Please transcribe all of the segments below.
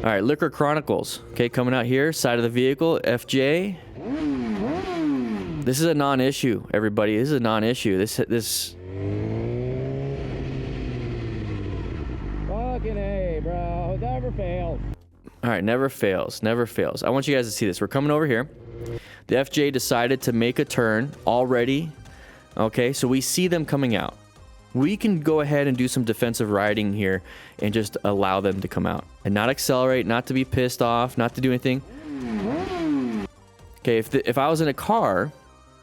All right, Liquor Chronicles. Okay, coming out here, side of the vehicle, FJ. This is a non-issue, everybody. This is a non-issue. This. Fucking A, bro. Never fails. All right, never fails, never fails. I want you guys to see this. We're coming over here. The FJ decided to make a turn already. Okay, so we see them coming out. We can go ahead and do some defensive riding here and just allow them to come out and not accelerate, not to be pissed off, not to do anything. Okay, if I was in a car,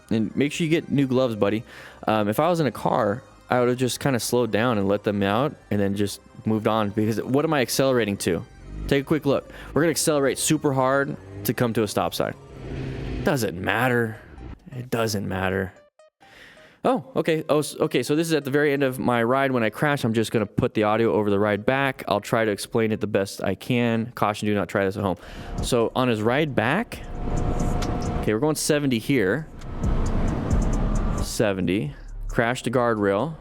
and make sure you get new gloves, buddy. If I was in a car, I would have just kind of slowed down and let them out and then just moved on, because what am I accelerating to? Take a quick look. We're going to accelerate super hard to come to a stop sign. Doesn't matter. It doesn't matter. Oh, okay. Oh, okay. So this is at the very end of my ride. When I crash, I'm just going to put the audio over the ride back. I'll try to explain it the best I can. Caution, do not try this at home. So on his ride back, okay, we're going 70 here. 70. Crash the guardrail.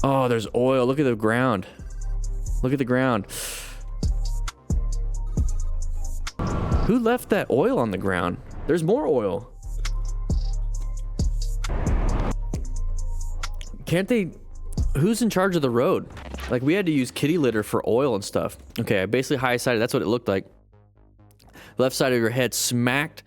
Oh, there's oil. Look at the ground. Look at the ground. Who left that oil on the ground? There's more oil. Can't they... Who's in charge of the road? Like, we had to use kitty litter for oil and stuff. Okay, I basically high-sided. That's what it looked like. Left side of your head smacked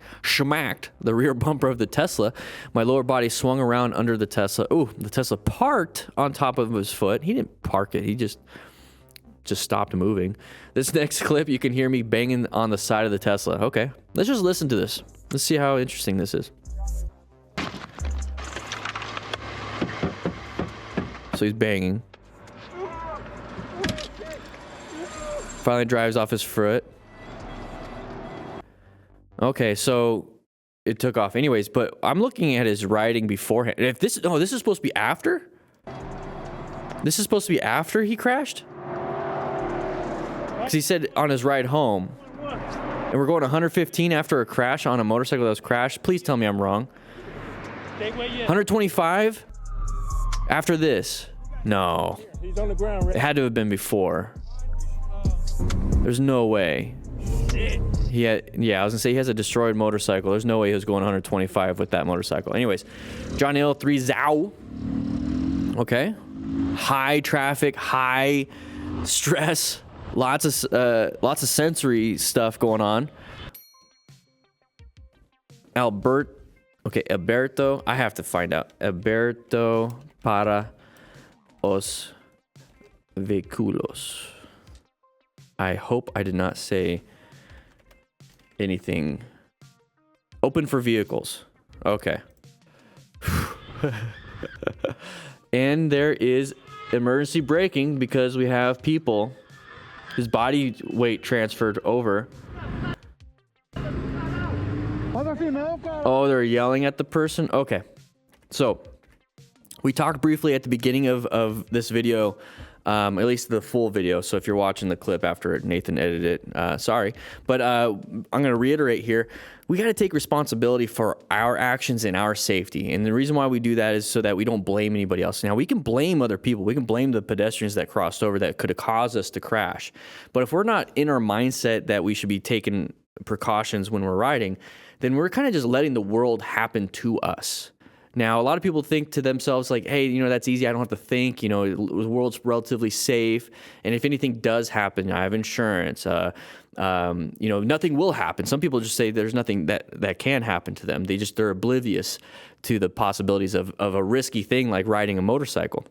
the rear bumper of the Tesla. My lower body swung around under the Tesla. Ooh, the Tesla parked on top of his foot. He didn't park it. He just stopped moving. This next clip, you can hear me banging on the side of the Tesla. Okay, let's just listen to this. Let's see how interesting this is. So he's banging. Finally drives off his foot. Okay, so it took off anyways, but I'm looking at his riding beforehand. If this, oh, this is supposed to be after? This is supposed to be after he crashed? Because he said on his ride home. And we're going 115 after a crash on a motorcycle that was crashed. Please tell me I'm wrong. 125 after this? No. He's on the ground, right? It had to have been before. There's no way. He had, yeah, I was gonna say he has a destroyed motorcycle. There's no way he was going 125 with that motorcycle. Anyways, John Hill 3 Zao. Okay. High traffic, high stress, lots of sensory stuff going on. Alberto, I have to find out. Alberto para os vehículos. I hope I did not say anything. Open for vehicles. Okay. And there is emergency braking because we have people. His body weight transferred over. Oh, they're yelling at the person? Okay. So, we talked briefly at the beginning of this video, at least the full video. So if you're watching the clip after Nathan edited it, sorry. But I'm going to reiterate here. We got to take responsibility for our actions and our safety. And the reason why we do that is so that we don't blame anybody else. Now, we can blame other people. We can blame the pedestrians that crossed over that could have caused us to crash. But if we're not in our mindset that we should be taking precautions when we're riding, then we're kind of just letting the world happen to us. Now, a lot of people think to themselves like, hey, you know, that's easy. I don't have to think, you know, the world's relatively safe. And if anything does happen, I have insurance. You know, nothing will happen. Some people just say there's nothing that can happen to them. They're oblivious to the possibilities of a risky thing like riding a motorcycle.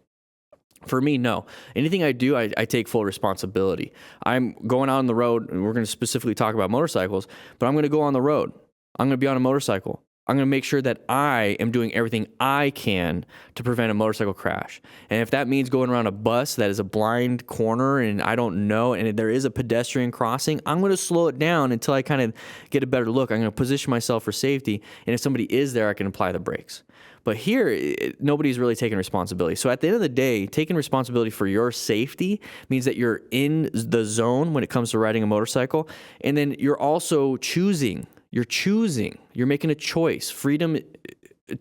For me, no. Anything I do, I take full responsibility. I'm going out on the road, and we're going to specifically talk about motorcycles, but I'm going to go on the road. I'm going to be on a motorcycle. I'm going to make sure that I am doing everything I can to prevent a motorcycle crash. And if that means going around a bus that is a blind corner and I don't know, and there is a pedestrian crossing, I'm going to slow it down until I kind of get a better look. I'm going to position myself for safety. And if somebody is there, I can apply the brakes. But here, nobody's really taking responsibility. So at the end of the day, taking responsibility for your safety means that you're in the zone when it comes to riding a motorcycle. And then you're also choosing. You're making a choice. Freedom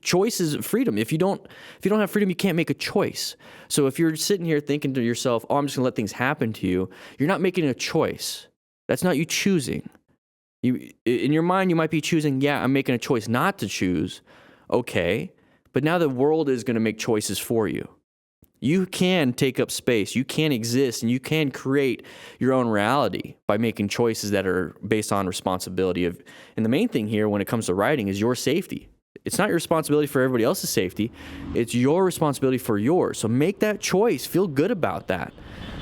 choice is freedom. If you don't have freedom, you can't make a choice. So if you're sitting here thinking to yourself, oh, I'm just gonna let things happen to you, you're not making a choice. That's not you choosing. In your mind, you might be choosing, yeah, I'm making a choice not to choose. Okay, but now the world is gonna make choices for you. You can take up space, you can exist, and you can create your own reality by making choices that are based on responsibility. And the main thing here when it comes to riding is your safety. It's not your responsibility for everybody else's safety. It's your responsibility for yours. So make that choice. Feel good about that.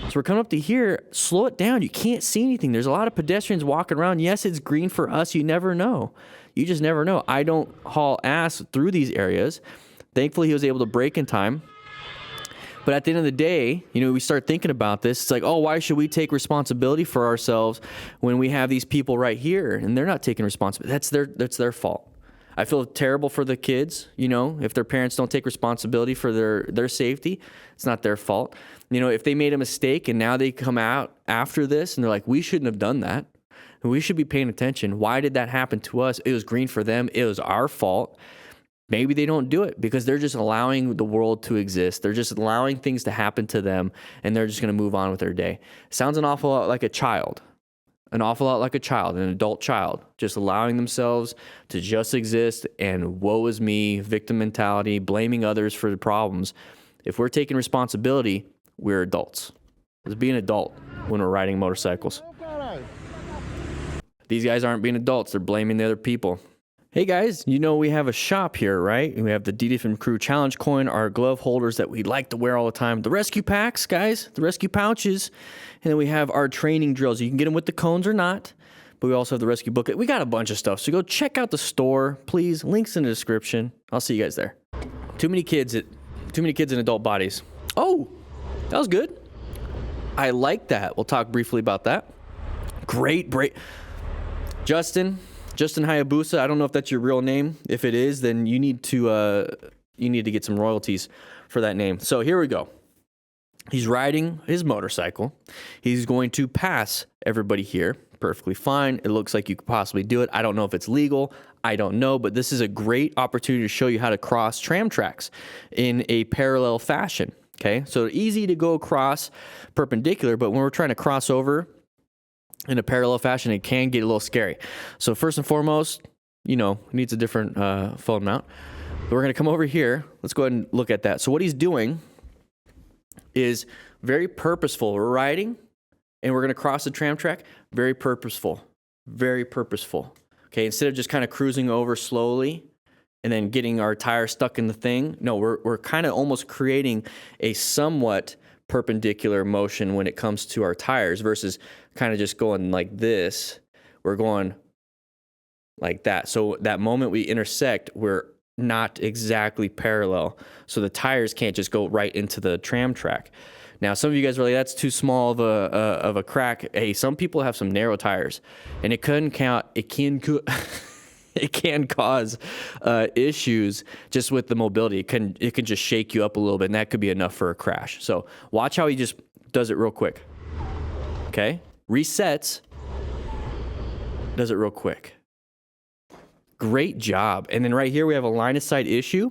So we're coming up to here. Slow it down. You can't see anything. There's a lot of pedestrians walking around. Yes, it's green for us. You never know. You just never know. I don't haul ass through these areas. Thankfully, he was able to brake in time. But at the end of the day, we start thinking about this. It's like, oh, why should we take responsibility for ourselves when we have these people right here and they're not taking responsibility? That's their fault. I feel terrible for the kids, if their parents don't take responsibility for their safety, it's not their fault. If they made a mistake and now they come out after this and they're like, we shouldn't have done that. We should be paying attention. Why did that happen to us? It was green for them. It was our fault. Maybe they don't do it because they're just allowing the world to exist. They're just allowing things to happen to them, and they're just going to move on with their day. Sounds an awful lot like a child. An awful lot like a child, an adult child, just allowing themselves to just exist and woe is me, victim mentality, blaming others for the problems. If we're taking responsibility, we're adults. Let's be an adult when we're riding motorcycles. These guys aren't being adults. They're blaming the other people. Hey guys, we have a shop here, right? We have the DDFM Crew Challenge coin, our glove holders that we like to wear all the time, the rescue packs, guys, the rescue pouches, and then we have our training drills. You can get them with the cones or not, but we also have the rescue booklet. We got a bunch of stuff, so go check out the store, please. Links in the description. I'll see you guys there. Too many kids in adult bodies. Oh, that was good. I like that. We'll talk briefly about that. Great break. Justin Hayabusa, I don't know if that's your real name. If it is, then you need to get some royalties for that name. So here we go. He's riding his motorcycle. He's going to pass everybody here. Perfectly fine. It looks like you could possibly do it. I don't know if it's legal. I don't know, but this is a great opportunity to show you how to cross tram tracks in a parallel fashion. Okay, so easy to go across perpendicular, but when we're trying to cross over in a parallel fashion, it can get a little scary. So first and foremost, needs a different phone mount. But we're going to come over here. Let's go ahead and look at that. So what he's doing is very purposeful. We're riding, and we're going to cross the tram track. Very purposeful. Very purposeful. Okay, instead of just kind of cruising over slowly and then getting our tire stuck in the thing, no, we're kind of almost creating a somewhat perpendicular motion when it comes to our tires versus kind of just going like this. We're going like that. So that moment we intersect, we're not exactly parallel. So the tires can't just go right into the tram track. Now, some of you guys are like, that's too small of a crack. Hey, some people have some narrow tires, and it can cause issues just with the mobility. It can just shake you up a little bit, and that could be enough for a crash. So watch how he just does it real quick. Okay, resets, does it real quick. Great job. And then right here we have a line of sight issue.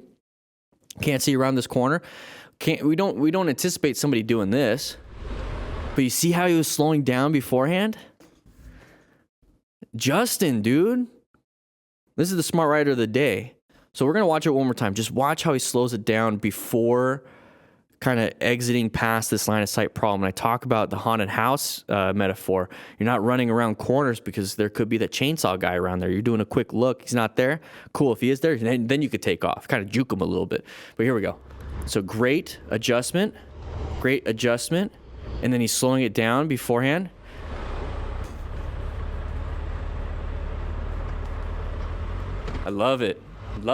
Can't see around this corner. We don't anticipate somebody doing this, but you see how he was slowing down beforehand? Justin, dude. This is the smart rider of the day. So we're going to watch it one more time. Just watch how he slows it down before kind of exiting past this line of sight problem. And I talk about the haunted house metaphor. You're not running around corners because there could be that chainsaw guy around there. You're doing a quick look. He's not there. Cool. If he is there, then you could take off. Kind of juke him a little bit. But here we go. So great adjustment. And then he's slowing it down beforehand. I love it. All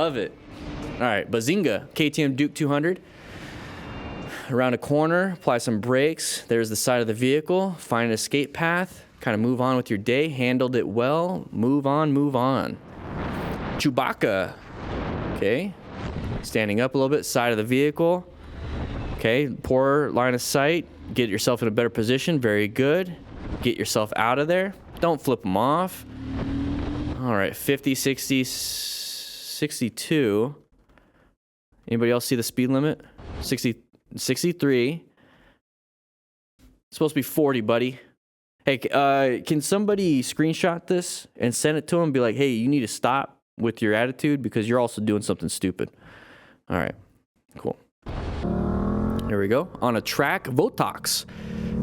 right, Bazinga, KTM Duke 200. Around a corner, apply some brakes. There's the side of the vehicle. Find an escape path. Kind of move on with your day. Handled it well. Move on. Chewbacca. Okay. Standing up a little bit. Side of the vehicle. Okay. Poor line of sight. Get yourself in a better position. Very good. Get yourself out of there. Don't flip them off. All right, 50, 60, 62. Anybody else see the speed limit? 63. It's supposed to be 40, buddy. Hey, can somebody screenshot this and send it to him? Be like, hey, you need to stop with your attitude because you're also doing something stupid. All right, cool. There we go. On a track, Votox.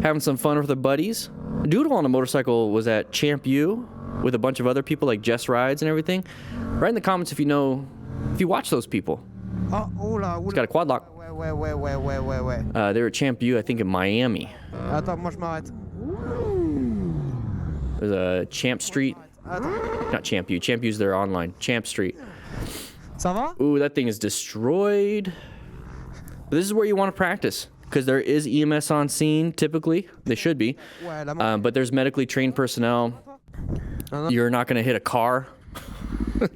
Having some fun with the buddies. Doodle on a motorcycle was at Champ U with a bunch of other people like Jess Rides and everything. Write in the comments if you know, if you watch those people. He's got a quad lock. They were at Champ U, I think, in Miami. There's a Champ Street. Not Champ U. Champ U's their online. Champ Street. Ooh, that thing is destroyed. But this is where you want to practice because there is EMS on scene. Typically, they should be. But there's medically trained personnel. You're not going to hit a car.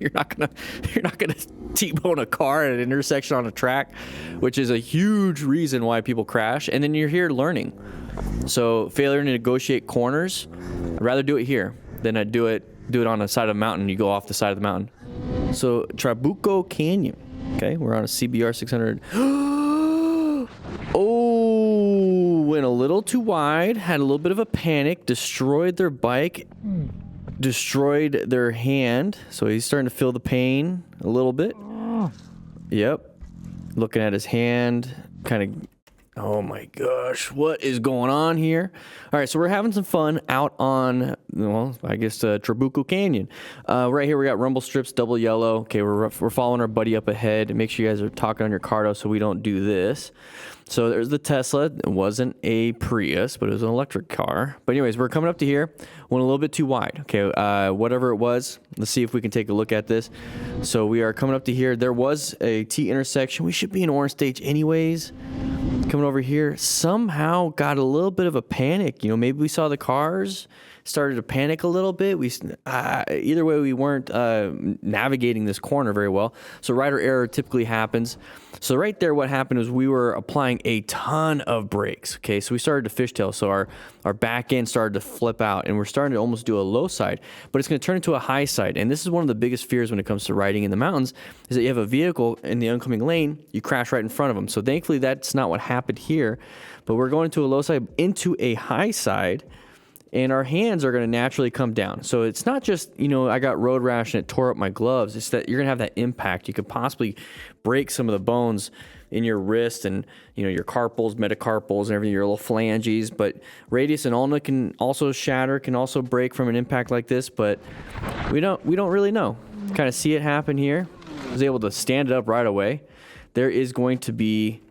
You're not gonna T-bone a car at an intersection on a track, which is a huge reason why people crash. And then you're here learning. So failure to negotiate corners, I'd rather do it here than I'd do it on the side of a mountain. You go off the side of the mountain. So Trabuco Canyon. Okay, we're on a CBR 600. Oh, went a little too wide, had a little bit of a panic, destroyed their bike, destroyed their hand. So he's starting to feel the pain a little bit. Yep. Looking at his hand, kind of, oh my gosh, what is going on here? All right, so we're having some fun out on, well, I guess Trabuco Canyon. Right here we got rumble strips, double yellow. Okay, we're following our buddy up ahead. Make sure you guys are talking on your Cardo so we don't do this. So there's the Tesla. It wasn't a Prius, but it was an electric car. But anyways, we're coming up to here. Went a little bit too wide. Okay, whatever it was, let's see if we can take a look at this. So we are coming up to here. There was a T intersection. We should be in orange stage anyways. Coming over here, somehow got a little bit of a panic. You know, maybe we saw the cars, started to panic a little bit. Either way, we weren't navigating this corner very well. So rider error typically happens. So right there, what happened was we were applying a ton of brakes. Okay, so we started to fishtail. So our back end started to flip out, and we're starting to almost do a low side, but it's going to turn into a high side. And this is one of the biggest fears when it comes to riding in the mountains, is that you have a vehicle in the oncoming lane, you crash right in front of them. So thankfully, that's not what happened here. But we're going to a low side into a high side, and our hands are going to naturally come down. So it's not just, you know, I got road rash and it tore up my gloves. It's that you're going to have that impact. You could possibly break some of the bones in your wrist and, you know, your carpals, metacarpals, and everything, your little phalanges. But radius and ulna can also shatter, can also break from an impact like this. But we don't really know. Kind of see it happen here. I was able to stand it up right away. There is going to be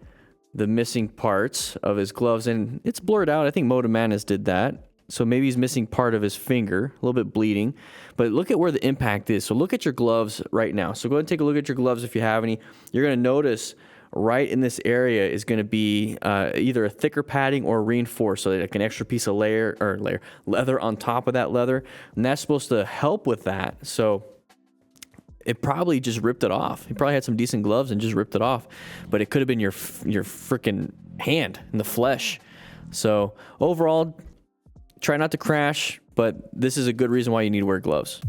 the missing parts of his gloves, and it's blurred out. I think Moto Madness did that. So maybe he's missing part of his finger, a little bit bleeding. But look at where the impact is. So look at your gloves right now. So go ahead and take a look at your gloves if you have any. You're going to notice right in this area is going to be either a thicker padding or reinforced, so like an extra piece of leather on top of that leather. And that's supposed to help with that. So it probably just ripped it off. He probably had some decent gloves and just ripped it off. But it could have been your freaking hand in the flesh. So overall, try not to crash, but this is a good reason why you need to wear gloves.